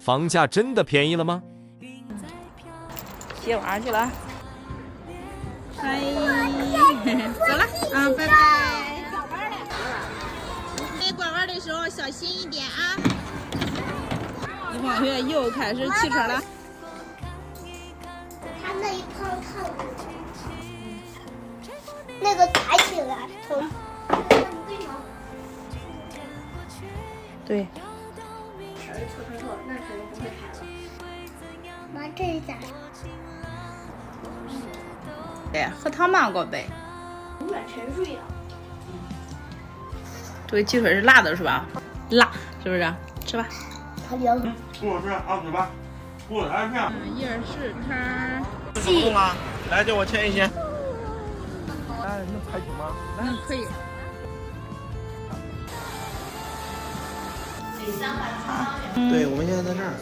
房价真的便宜了吗？接娃去了。哎，走了啊，拜拜。给拐弯的时候小心一点啊！一放学又开始骑车了。他那一胖胖的，那个抬起来从。对。儿子错错错，那肯定不会开了。妈，这是咋？哎，喝汤芒果呗。有点沉睡了。这个鸡腿是辣的，是吧？辣，是不是？吃吧。他凉。给我吃28，给我来一片。夜市摊。怎么弄啊？来，叫我切一些。哎，能拍景吗？可以。对，我们现在在这儿。